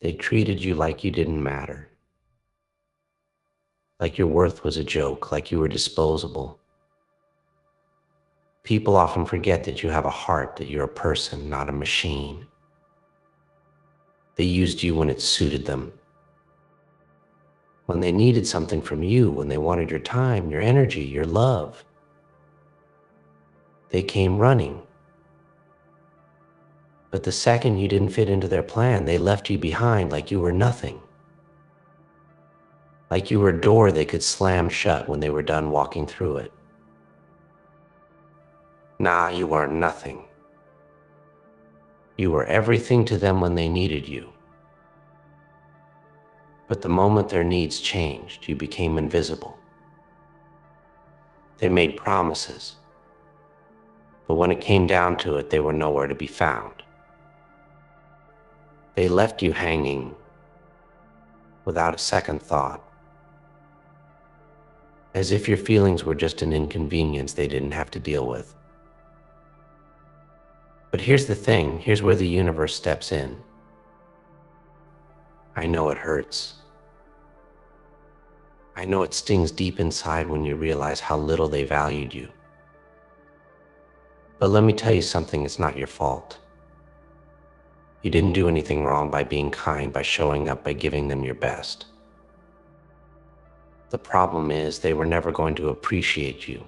They treated you like you didn't matter, like your worth was a joke, like you were disposable. People often forget that you have a heart, that you're a person, not a machine. They used you when it suited them. When they needed something from you, when they wanted your time, your energy, your love, they came running. But the second you didn't fit into their plan, they left you behind like you were nothing. Like you were a door they could slam shut when they were done walking through it. Nah, you weren't nothing. You were everything to them when they needed you. But the moment their needs changed, you became invisible. They made promises, but when it came down to it, they were nowhere to be found. They left you hanging without a second thought, as if your feelings were just an inconvenience they didn't have to deal with. But here's the thing, here's where the universe steps in. I know it hurts. I know it stings deep inside when you realize how little they valued you. But let me tell you something, it's not your fault. You didn't do anything wrong by being kind, by showing up, by giving them your best. The problem is they were never going to appreciate you.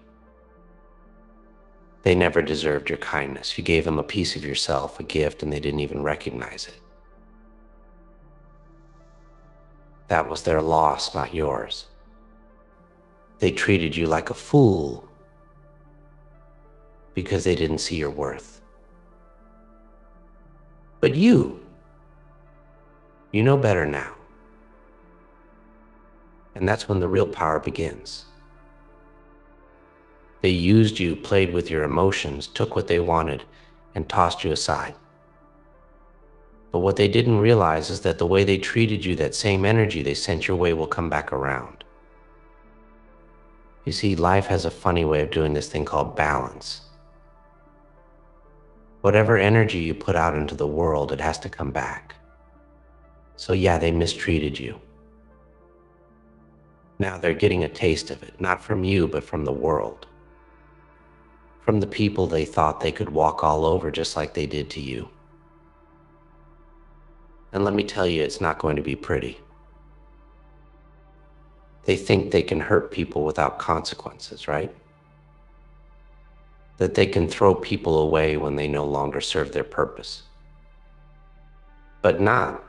They never deserved your kindness. You gave them a piece of yourself, a gift, and they didn't even recognize it. That was their loss, not yours. They treated you like a fool because they didn't see your worth. But you know better now. And that's when the real power begins. They used you, played with your emotions, took what they wanted, and tossed you aside. But what they didn't realize is that the way they treated you, that same energy they sent your way will come back around. You see, life has a funny way of doing this thing called balance. Whatever energy you put out into the world, it has to come back. So yeah, they mistreated you. Now they're getting a taste of it, not from you, but from the world. From the people they thought they could walk all over just like they did to you. And let me tell you, it's not going to be pretty. They think they can hurt people without consequences, right? That they can throw people away when they no longer serve their purpose. But not.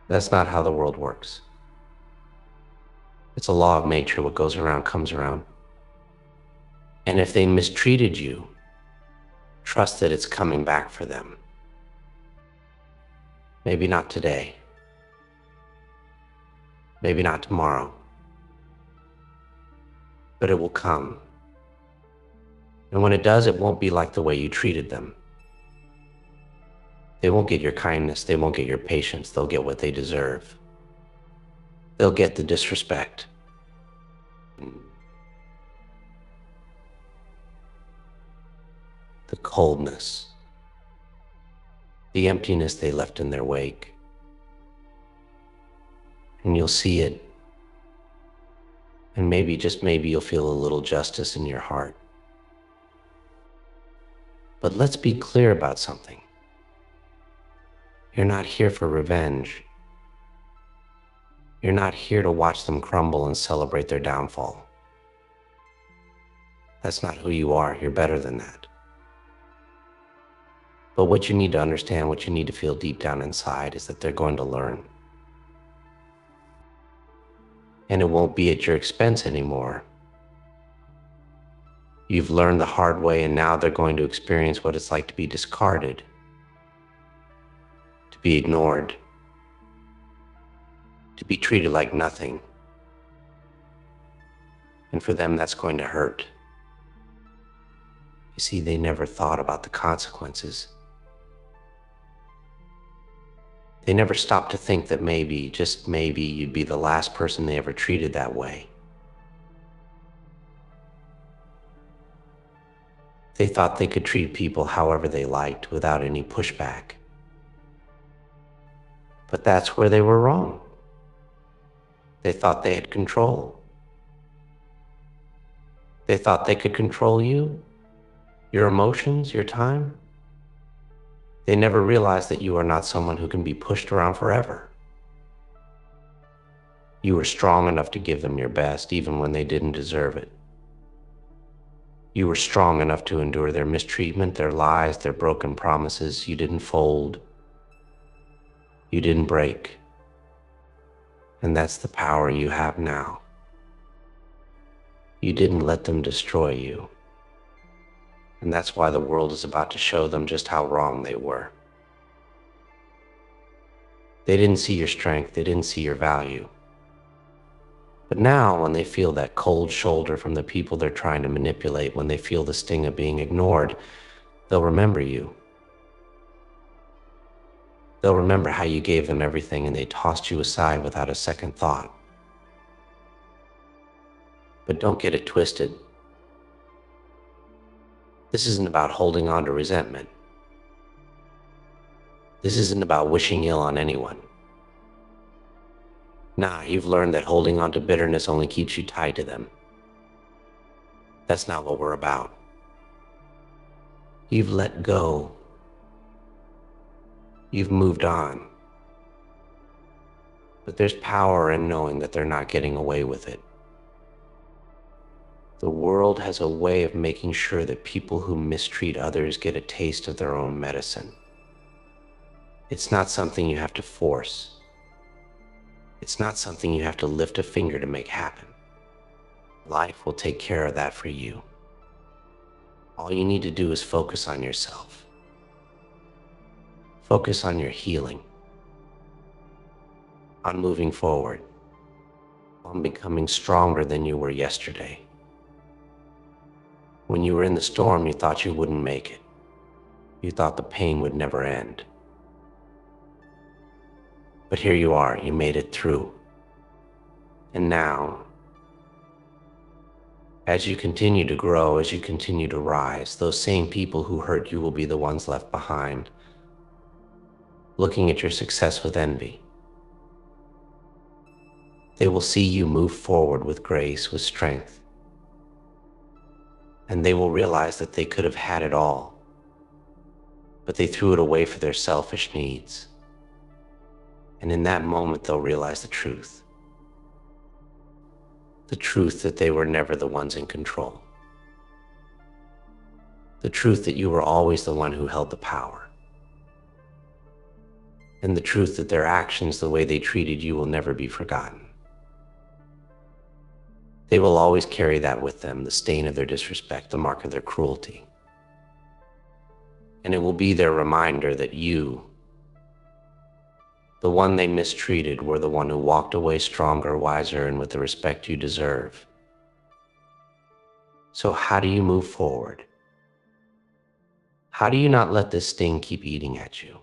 That's not how the world works. It's a law of nature. What goes around comes around. And if they mistreated you, trust that it's coming back for them. Maybe not today. Maybe not tomorrow. But it will come. And when it does, it won't be like the way you treated them. They won't get your kindness. They won't get your patience. They'll get what they deserve. They'll get the disrespect. The coldness. The emptiness they left in their wake. And you'll see it. And maybe, just maybe, you'll feel a little justice in your heart. But let's be clear about something. You're not here for revenge. You're not here to watch them crumble and celebrate their downfall. That's not who you are. You're better than that. But what you need to understand, what you need to feel deep down inside, is that they're going to learn. And it won't be at your expense anymore. You've learned the hard way, and now they're going to experience what it's like to be discarded, to be ignored, to be treated like nothing. And for them, that's going to hurt. You see, they never thought about the consequences. They never stopped to think that maybe, just maybe, you'd be the last person they ever treated that way. They thought they could treat people however they liked without any pushback. But that's where they were wrong. They thought they had control. They thought they could control you, your emotions, your time. They never realized that you are not someone who can be pushed around forever. You were strong enough to give them your best, even when they didn't deserve it. You were strong enough to endure their mistreatment, their lies, their broken promises. You didn't fold. You didn't break. And that's the power you have now. You didn't let them destroy you. And that's why the world is about to show them just how wrong they were. They didn't see your strength. They didn't see your value. But now, when they feel that cold shoulder from the people they're trying to manipulate, when they feel the sting of being ignored, they'll remember you. They'll remember how you gave them everything and they tossed you aside without a second thought. But don't get it twisted. This isn't about holding on to resentment. This isn't about wishing ill on anyone. Nah, you've learned that holding on to bitterness only keeps you tied to them. That's not what we're about. You've let go. You've moved on. But there's power in knowing that they're not getting away with it. The world has a way of making sure that people who mistreat others get a taste of their own medicine. It's not something you have to force. It's not something you have to lift a finger to make happen. Life will take care of that for you. All you need to do is focus on yourself. Focus on your healing, on moving forward, on becoming stronger than you were yesterday. When you were in the storm, you thought you wouldn't make it. You thought the pain would never end. But here you are, you made it through. And now, as you continue to grow, as you continue to rise, those same people who hurt you will be the ones left behind, looking at your success with envy. They will see you move forward with grace, with strength. And they will realize that they could have had it all, but they threw it away for their selfish needs. And in that moment, they'll realize the truth. The truth that they were never the ones in control. The truth that you were always the one who held the power. And the truth that their actions, the way they treated you, will never be forgotten. They will always carry that with them, the stain of their disrespect, the mark of their cruelty. And it will be their reminder that you, the one they mistreated, were the one who walked away stronger, wiser, and with the respect you deserve. So how do you move forward? How do you not let this sting keep eating at you?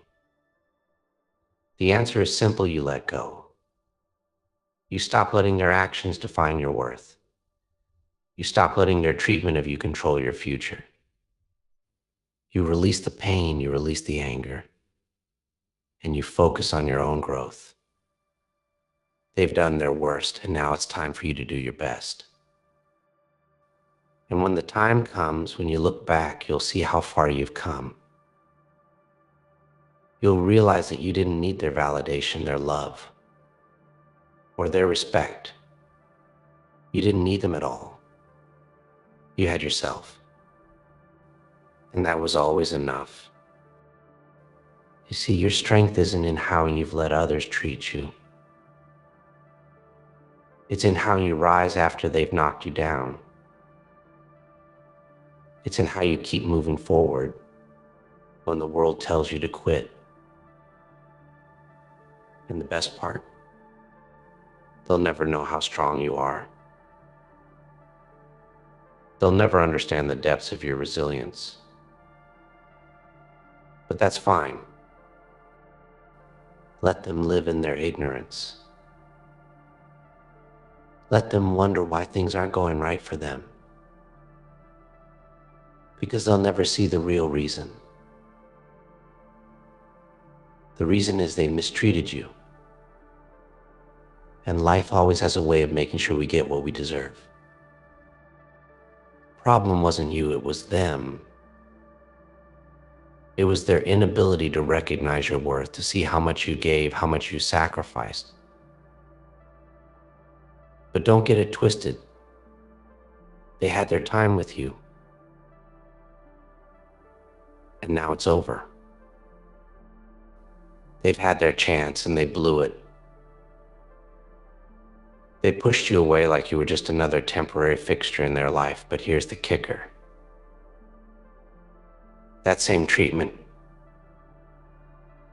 The answer is simple: you let go. You stop letting their actions define your worth. You stop letting their treatment of you control your future. You release the pain, you release the anger, and you focus on your own growth. They've done their worst, and now it's time for you to do your best. And when the time comes, when you look back, you'll see how far you've come. You'll realize that you didn't need their validation, their love, or their respect. You didn't need them at all. You had yourself. And that was always enough. You see, your strength isn't in how you've let others treat you. It's in how you rise after they've knocked you down. It's in how you keep moving forward when the world tells you to quit. And the best part, they'll never know how strong you are. They'll never understand the depths of your resilience. But that's fine. Let them live in their ignorance. Let them wonder why things aren't going right for them. because they'll never see the real reason. The reason is they mistreated you. And life always has a way of making sure we get what we deserve. Problem wasn't you, it was them. It was their inability to recognize your worth, to see how much you gave, how much you sacrificed. But don't get it twisted. They had their time with you. And now it's over. They've had their chance and they blew it. They pushed you away like you were just another temporary fixture in their life, but here's the kicker. That same treatment,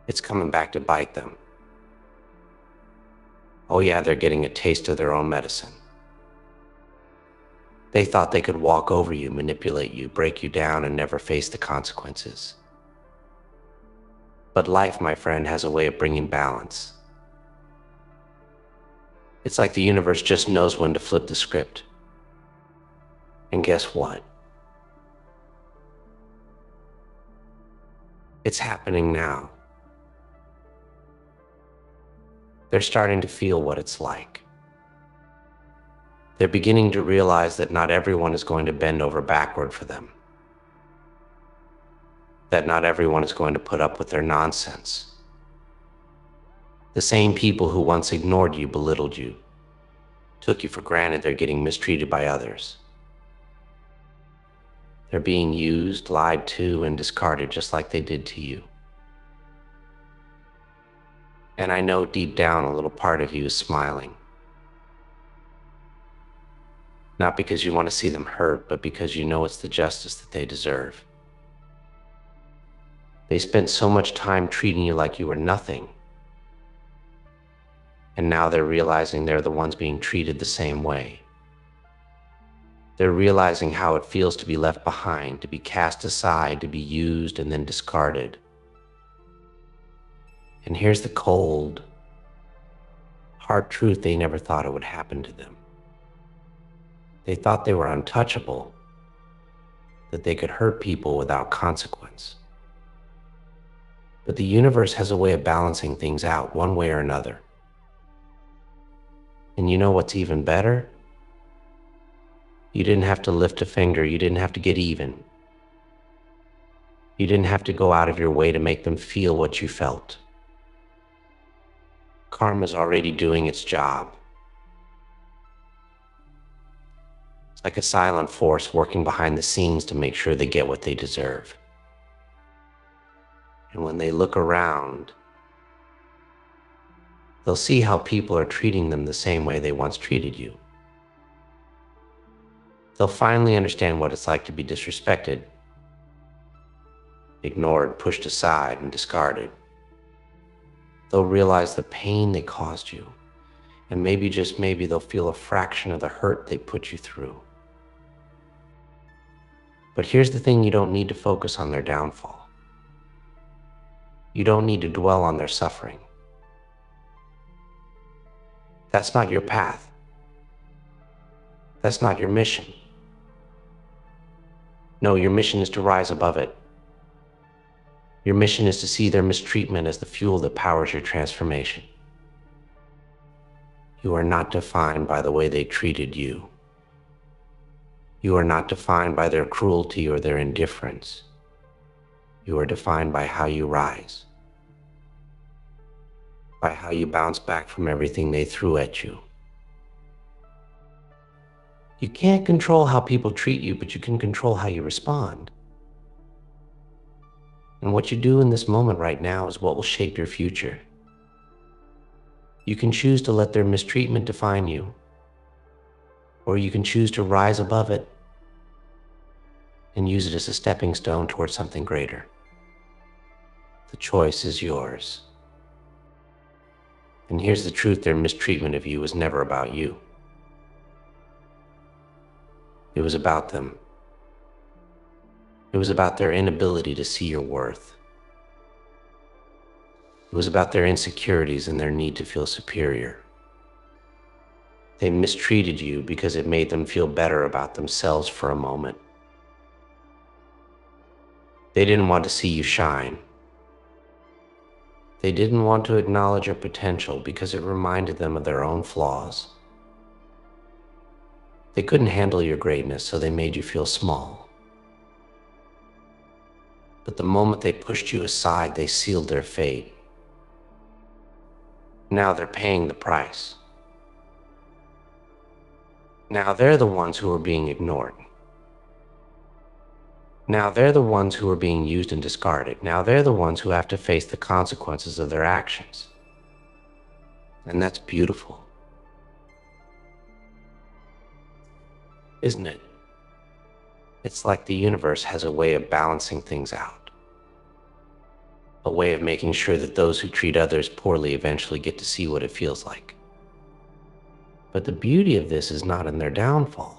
it's coming back to bite them. Oh yeah, they're getting a taste of their own medicine. They thought they could walk over you, manipulate you, break you down, and never face the consequences. But life, my friend, has a way of bringing balance. It's like the universe just knows when to flip the script. And guess what? It's happening now. They're starting to feel what it's like. They're beginning to realize that not everyone is going to bend over backward for them. That not everyone is going to put up with their nonsense. The same people who once ignored you, belittled you, took you for granted, they're getting mistreated by others. They're being used, lied to, and discarded just like they did to you. And I know deep down a little part of you is smiling. Not because you want to see them hurt, but because you know it's the justice that they deserve. They spent so much time treating you like you were nothing. And now they're realizing they're the ones being treated the same way. They're realizing how it feels to be left behind, to be cast aside, to be used and then discarded. And here's the cold, hard truth: they never thought it would happen to them. They thought they were untouchable, that they could hurt people without consequence. But the universe has a way of balancing things out one way or another. And you know what's even better? You didn't have to lift a finger. You didn't have to get even. You didn't have to go out of your way to make them feel what you felt. Karma's already doing its job. It's like a silent force working behind the scenes to make sure they get what they deserve. And when they look around, they'll see how people are treating them the same way they once treated you. They'll finally understand what it's like to be disrespected, ignored, pushed aside, and discarded. They'll realize the pain they caused you, and maybe, just maybe, they'll feel a fraction of the hurt they put you through. But here's the thing: you don't need to focus on their downfall. You don't need to dwell on their suffering. That's not your path. That's not your mission. No, your mission is to rise above it. Your mission is to see their mistreatment as the fuel that powers your transformation. You are not defined by the way they treated you. You are not defined by their cruelty or their indifference. You are defined by how you rise, by how you bounce back from everything they threw at you. You can't control how people treat you, but you can control how you respond. And what you do in this moment right now is what will shape your future. You can choose to let their mistreatment define you, or you can choose to rise above it and use it as a stepping stone towards something greater. The choice is yours. And here's the truth: their mistreatment of you was never about you. It was about them. It was about their inability to see your worth. It was about their insecurities and their need to feel superior. They mistreated you because it made them feel better about themselves for a moment. They didn't want to see you shine. They didn't want to acknowledge your potential because it reminded them of their own flaws. They couldn't handle your greatness, so they made you feel small. But the moment they pushed you aside, they sealed their fate. Now they're paying the price. Now they're the ones who are being ignored. Now they're the ones who are being used and discarded. Now they're the ones who have to face the consequences of their actions. And that's beautiful, isn't it? It's like the universe has a way of balancing things out. A way of making sure that those who treat others poorly eventually get to see what it feels like. But the beauty of this is not in their downfall.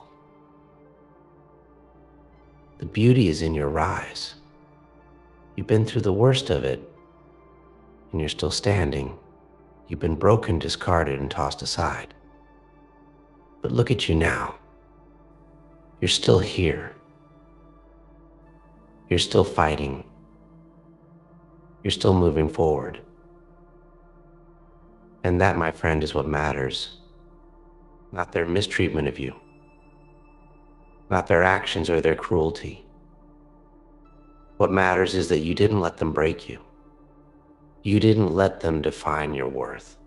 The beauty is in your rise. You've been through the worst of it, and you're still standing. You've been broken, discarded, and tossed aside. But look at you now. You're still here. You're still fighting. You're still moving forward. And that, my friend, is what matters. Not their mistreatment of you. Not their actions or their cruelty. What matters is that you didn't let them break you. You didn't let them define your worth.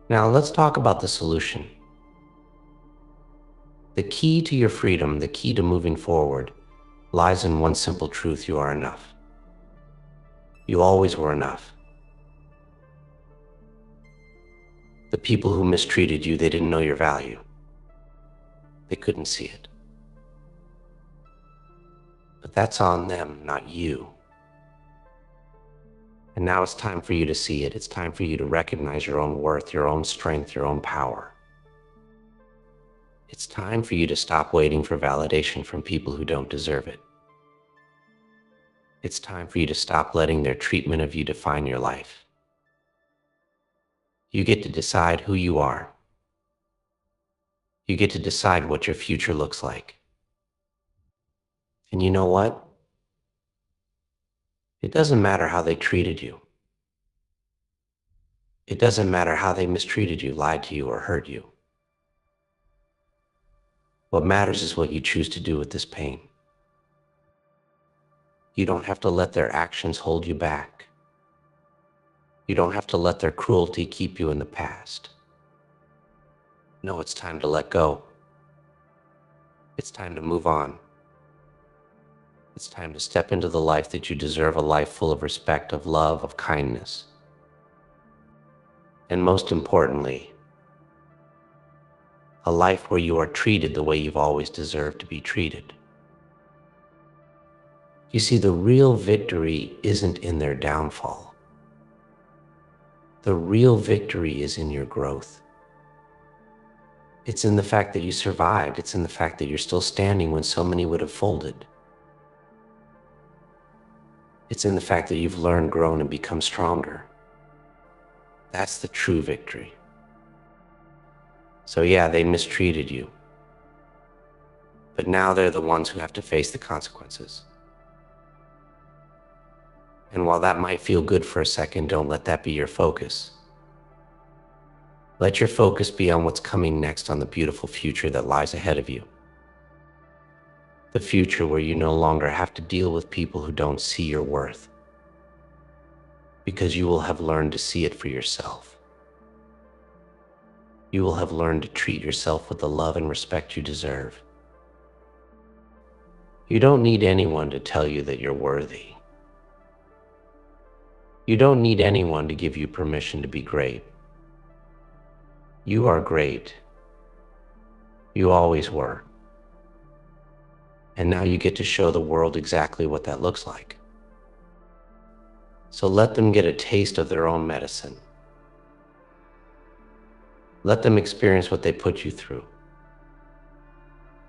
Now let's talk about the solution. The key to your freedom, the key to moving forward, lies in one simple truth: you are enough. You always were enough. The people who mistreated you, they didn't know your value. They couldn't see it. But that's on them, not you. And now it's time for you to see it. It's time for you to recognize your own worth, your own strength, your own power. It's time for you to stop waiting for validation from people who don't deserve it. It's time for you to stop letting their treatment of you define your life. You get to decide who you are. You get to decide what your future looks like. And you know what? It doesn't matter how they treated you. It doesn't matter how they mistreated you, lied to you, or hurt you. What matters is what you choose to do with this pain. You don't have to let their actions hold you back. You don't have to let their cruelty keep you in the past. No, it's time to let go. It's time to move on. It's time to step into the life that you deserve, a life full of respect, of love, of kindness. And most importantly, a life where you are treated the way you've always deserved to be treated. You see, the real victory isn't in their downfall. The real victory is in your growth. It's in the fact that you survived. It's in the fact that you're still standing when so many would have folded. It's in the fact that you've learned, grown, and become stronger. That's the true victory. So yeah, they mistreated you. But now they're the ones who have to face the consequences. And while that might feel good for a second, don't let that be your focus. Let your focus be on what's coming next, on the beautiful future that lies ahead of you. The future where you no longer have to deal with people who don't see your worth, because you will have learned to see it for yourself. You will have learned to treat yourself with the love and respect you deserve. You don't need anyone to tell you that you're worthy. You don't need anyone to give you permission to be great. You are great. You always were. And now you get to show the world exactly what that looks like. So let them get a taste of their own medicine. Let them experience what they put you through.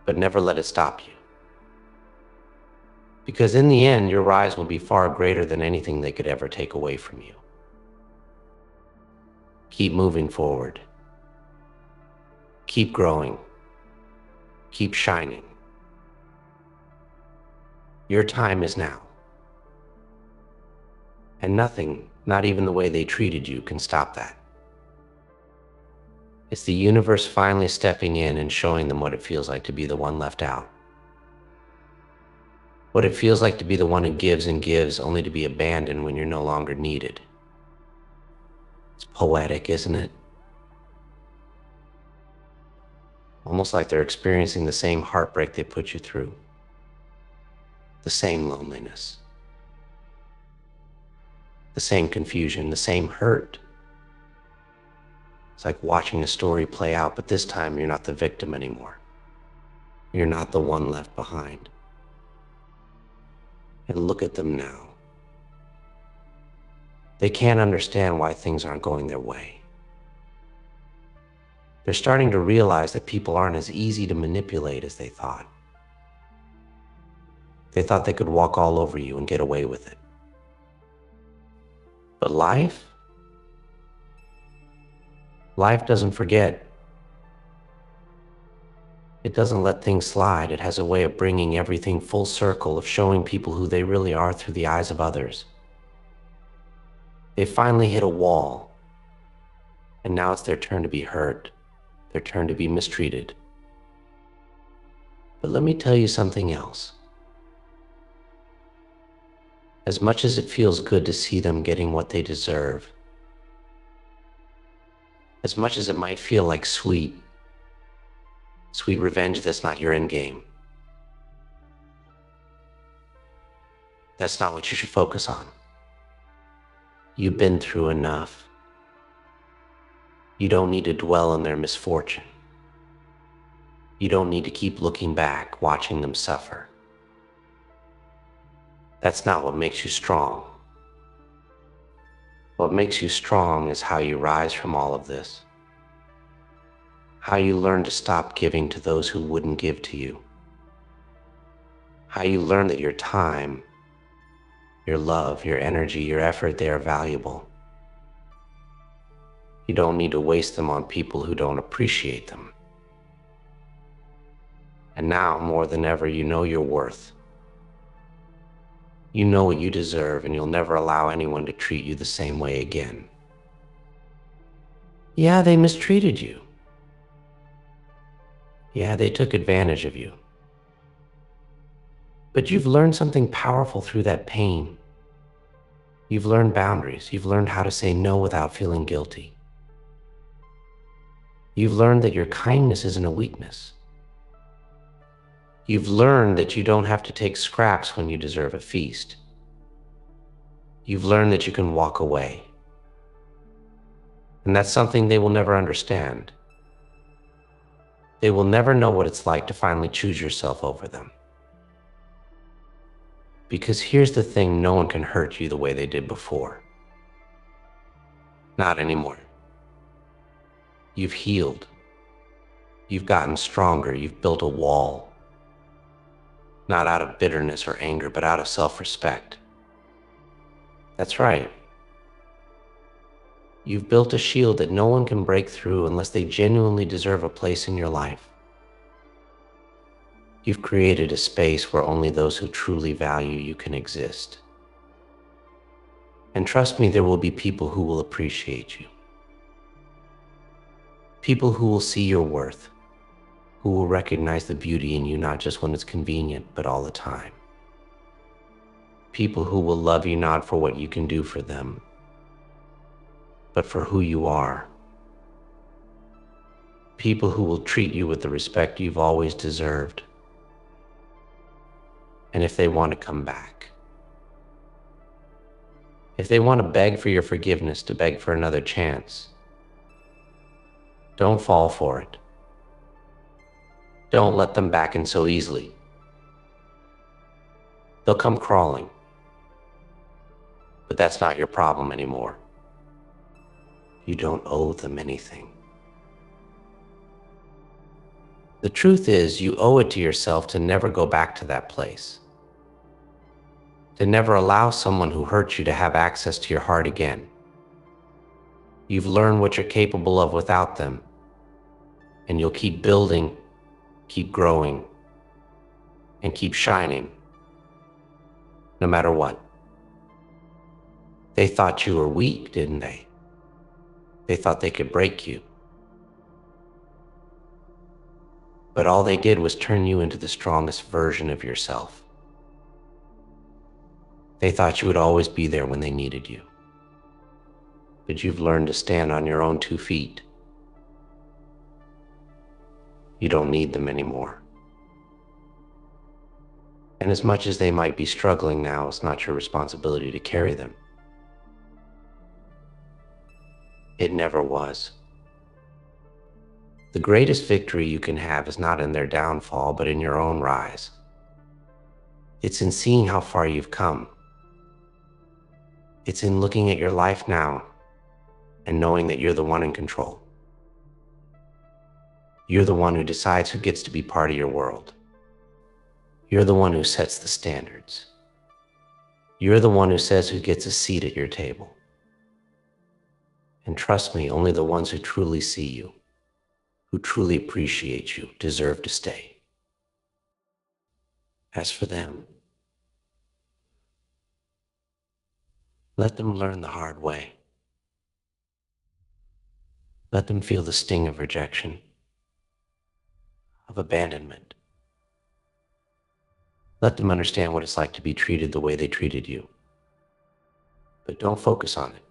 But never let it stop you. Because in the end, your rise will be far greater than anything they could ever take away from you. Keep moving forward. Keep growing. Keep shining. Your time is now. And nothing, not even the way they treated you, can stop that. It's the universe finally stepping in and showing them what it feels like to be the one left out. What it feels like to be the one who gives and gives only to be abandoned when you're no longer needed. It's poetic, isn't it? Almost like they're experiencing the same heartbreak they put you through. The same loneliness. The same confusion, the same hurt. It's like watching a story play out, but this time you're not the victim anymore. You're not the one left behind. And look at them now. They can't understand why things aren't going their way. They're starting to realize that people aren't as easy to manipulate as they thought. They thought they could walk all over you and get away with it. But life doesn't forget. It doesn't let things slide. It has a way of bringing everything full circle, of showing people who they really are through the eyes of others. They finally hit a wall, and now it's their turn to be hurt, their turn to be mistreated. But let me tell you something else. As much as it feels good to see them getting what they deserve, as much as it might feel like sweet revenge, that's not your end game. That's not what you should focus on. You've been through enough. You don't need to dwell on their misfortune. You don't need to keep looking back, watching them suffer. That's not what makes you strong. What makes you strong is how you rise from all of this. How you learn to stop giving to those who wouldn't give to you. How you learn that your time, your love, your energy, your effort, they are valuable. You don't need to waste them on people who don't appreciate them. And now, more than ever, you know your worth. You know what you deserve, and you'll never allow anyone to treat you the same way again. Yeah, they mistreated you. Yeah, they took advantage of you. But you've learned something powerful through that pain. You've learned boundaries. You've learned how to say no without feeling guilty. You've learned that your kindness isn't a weakness. You've learned that you don't have to take scraps when you deserve a feast. You've learned that you can walk away. And that's something they will never understand. They will never know what it's like to finally choose yourself over them. Because here's the thing, no one can hurt you the way they did before. Not anymore. You've healed. You've gotten stronger. You've built a wall. Not out of bitterness or anger, but out of self-respect. That's right. You've built a shield that no one can break through unless they genuinely deserve a place in your life. You've created a space where only those who truly value you can exist. And trust me, there will be people who will appreciate you. People who will see your worth, who will recognize the beauty in you, not just when it's convenient, but all the time. People who will love you not for what you can do for them, but for who you are. People who will treat you with the respect you've always deserved. And if they want to come back, if they want to beg for your forgiveness, to beg for another chance, don't fall for it. Don't let them back in so easily. They'll come crawling. But that's not your problem anymore. You don't owe them anything. The truth is, you owe it to yourself to never go back to that place. To never allow someone who hurt you to have access to your heart again. You've learned what you're capable of without them, and you'll keep building, keep growing, and keep shining no matter what. They thought you were weak, didn't they? They thought they could break you. But all they did was turn you into the strongest version of yourself. They thought you would always be there when they needed you. But you've learned to stand on your own 2 feet. You don't need them anymore. And as much as they might be struggling now, it's not your responsibility to carry them. It never was. The greatest victory you can have is not in their downfall, but in your own rise. It's in seeing how far you've come. It's in looking at your life now and knowing that you're the one in control. You're the one who decides who gets to be part of your world. You're the one who sets the standards. You're the one who says who gets a seat at your table. And trust me, only the ones who truly see you, who truly appreciate you, deserve to stay. As for them, let them learn the hard way. Let them feel the sting of rejection, of abandonment. Let them understand what it's like to be treated the way they treated you. But don't focus on it.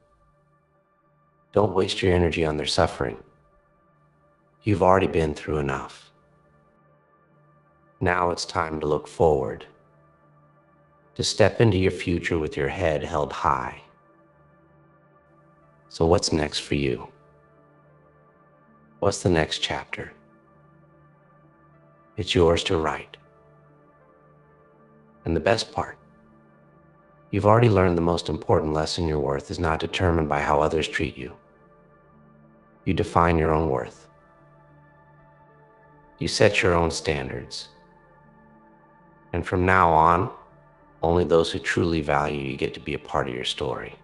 Don't waste your energy on their suffering. You've already been through enough. Now it's time to look forward, to step into your future with your head held high. So what's next for you? What's the next chapter? It's yours to write. And the best part, you've already learned the most important lesson. Your worth is not determined by how others treat you. You define your own worth. You set your own standards. And from now on, only those who truly value you get to be a part of your story.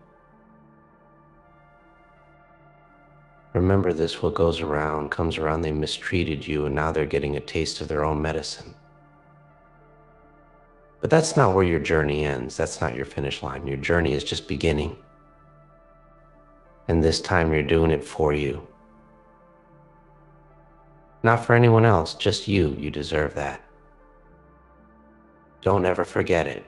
Remember this, what goes around comes around. They mistreated you and now they're getting a taste of their own medicine. But that's not where your journey ends. That's not your finish line. Your journey is just beginning. And this time you're doing it for you. Not for anyone else, just you. You deserve that. Don't ever forget it.